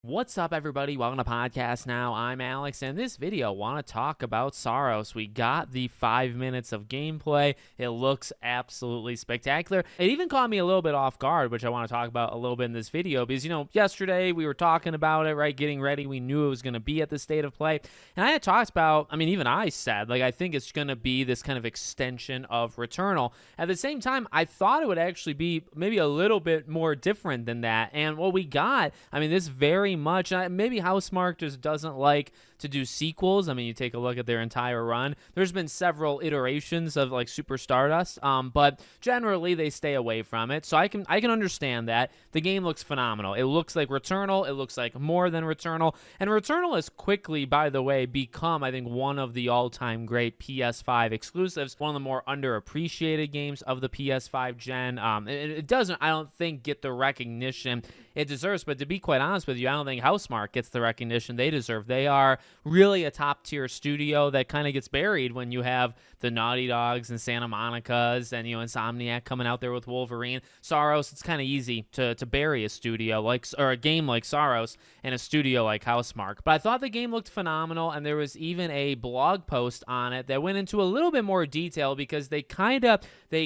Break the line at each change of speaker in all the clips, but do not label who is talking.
What's up, everybody? Welcome to Podcast Now. I'm Alex, and in this video, I want to talk about Saros. We got the 5 minutes of gameplay. It looks absolutely spectacular. It even caught me a little bit off guard, which I want to talk about a little bit in this video, because, yesterday we were talking about it, right? Getting ready. We knew it was going to be at the state of play. And I had talked about, even I said, I think it's going to be this kind of extension of Returnal. At the same time, I thought it would actually be maybe a little bit more different than that. And what we got, this very much. Maybe Housemarque just doesn't like to do sequels. You take a look at their entire run. There's been several iterations of Super Stardust, but generally they stay away from it. So I can understand that. The game looks phenomenal. It looks like Returnal. It looks like more than Returnal. And Returnal has quickly, by the way, become, I think, one of the all-time great PS5 exclusives. One of the more underappreciated games of the PS5 gen. It doesn't, I don't think, get the recognition it deserves. But to be quite honest with you, I don't think Housemarque gets the recognition they deserve. They are really a top-tier studio that kind of gets buried when you have the Naughty Dogs and Santa Monica's and, Insomniac coming out there with Wolverine. Saros, it's kind of easy to bury a studio or a game like Saros in a studio like Housemarque. But I thought the game looked phenomenal, and there was even a blog post on it that went into a little bit more detail because they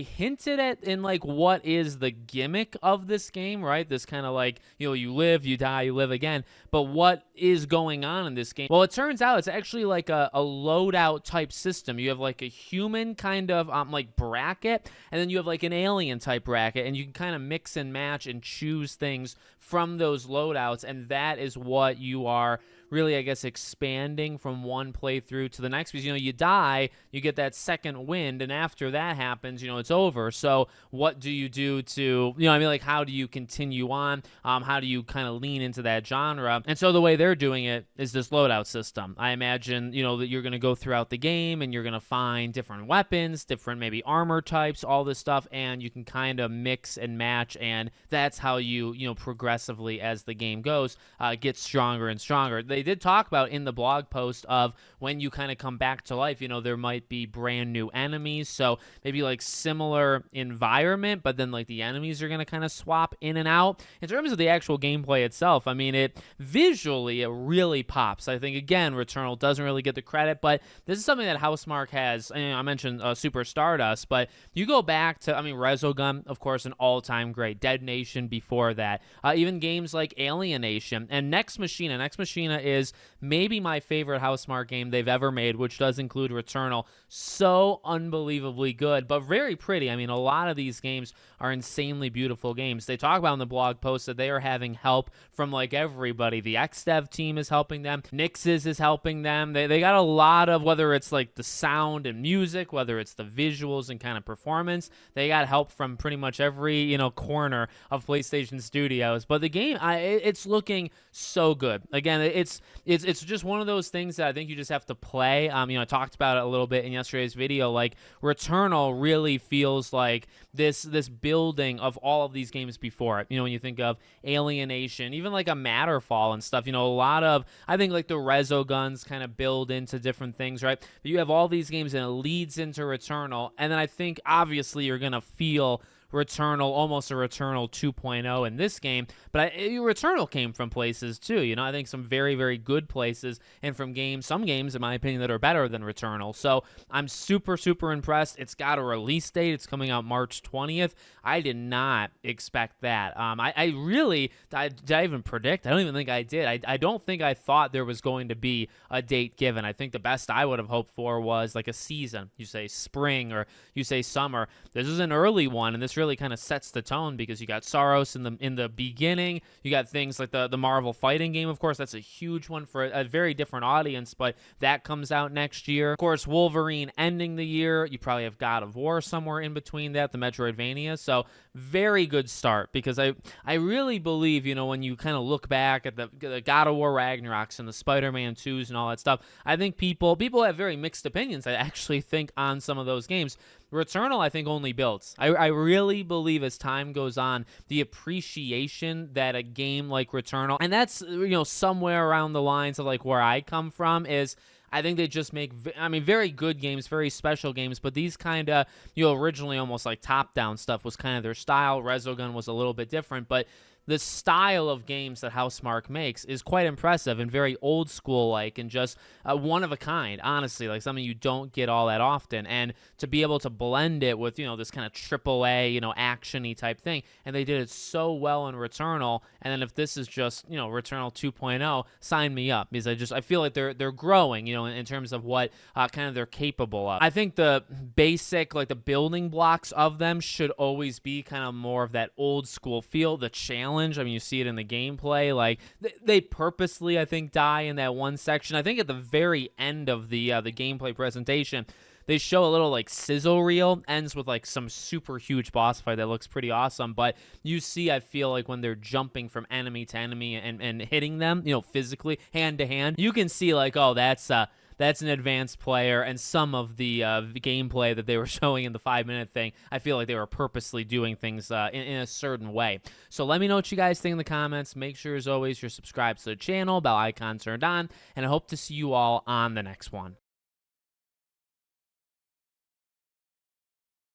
hinted at in what is the gimmick of this game, right? This kind of you live, you die, you live again. But what is going on in this game? Well, it turns out it's actually a loadout type system. You have a human kind of bracket, and then you have an alien type bracket, and you can kind of mix and match and choose things from those loadouts, and that is what you are really, I guess, expanding from one playthrough to the next, because, you die, you get that second wind, and after that happens, it's over. So what do you do to, how do you continue on? How do you kind of lean into that genre? And so the way they're doing it is this loadout system. I imagine, that you're going to go throughout the game, and you're going to find different weapons, different maybe armor types, all this stuff, and you can kind of mix and match, and that's how you progressively, as the game goes, get stronger and stronger. They did talk about in the blog post of when you kind of come back to life, there might be brand new enemies. So maybe similar environment, but then the enemies are going to kind of swap in and out. In terms of the actual gameplay itself, it visually, it really pops. I think, again, Returnal doesn't really get the credit, but this is something that Housemarque has. I mentioned Super Stardust, but you go back to, Resogun, of course, an all-time great. Dead Nation before that. Even games like Alienation and Nex Machina. Nex Machina is maybe my favorite Housemarque game they've ever made, which does include Returnal. So unbelievably good, but very pretty. A lot of these games are insanely beautiful games. They talk about in the blog post that they are having help from everybody. The XDev team is helping them. Nix's is helping them. They got a lot of, whether it's the sound and music, whether it's the visuals and kind of performance, they got help from pretty much every, corner of PlayStation Studios. But the game, it's looking so good. Again, it's just one of those things that I think you just have to play. I talked about it a little bit in yesterday's video. Returnal really feels like this building of all of these games before it. When you think of Alienation, even a Matterfall and stuff, a lot of, I think the Resoguns kind of build into different things, right? But you have all these games and it leads into Returnal. And then I think obviously you're going to feel Returnal, almost a Returnal 2.0 in this game, but Returnal came from places too, I think some very, very good places, and from some games, in my opinion, that are better than Returnal. So I'm super, super impressed. It's got a release date. It's coming out March 20th. I did not expect that. Did I even predict? I don't even think I did. I don't think I thought there was going to be a date given. I think the best I would have hoped for was a season. You say spring or you say summer. This is an early one, and this really kind of sets the tone because you got Saros in the beginning. You got things like the Marvel fighting game, of course. That's a huge one for a very different audience, but that comes out next year. Of course, Wolverine ending the year. You probably have God of War somewhere in between that, the Metroidvania. So very good start, because I really believe, when you kind of look back at the God of War Ragnaroks and the Spider-Man 2s and all that stuff, I think people have very mixed opinions, I actually think, on some of those games. Returnal, I think, only builds. I really believe as time goes on, the appreciation that a game like Returnal, and that's, somewhere around the lines of where I come from, is I think they just make, very good games, very special games, but these kind of, originally almost top-down stuff was kind of their style. Resogun was a little bit different, but the style of games that Housemarque makes is quite impressive and very old school like, and just one of a kind, honestly, like something you don't get all that often. And to be able to blend it with, this kind of AAA, action-y type thing, and they did it so well in Returnal. And then if this is just, Returnal 2.0, sign me up, because I feel like they're growing, in terms of what kind of they're capable of. I think the basic, like the building blocks of them should always be kind of more of that old school feel. The challenge, I mean, you see it in the gameplay, like they purposely, I think, die in that one section. I think at the very end of the gameplay presentation, they show a little like sizzle reel, ends with like some super huge boss fight that looks pretty awesome. But you see, I feel like when they're jumping from enemy to enemy and hitting them, physically, hand to hand, you can see like, oh, that's an advanced player. And some of the gameplay that they were showing in the 5-minute thing, I feel like they were purposely doing things in a certain way. So let me know what you guys think in the comments. Make sure, as always, you're subscribed to the channel, bell icon turned on, and I hope to see you all on the next one.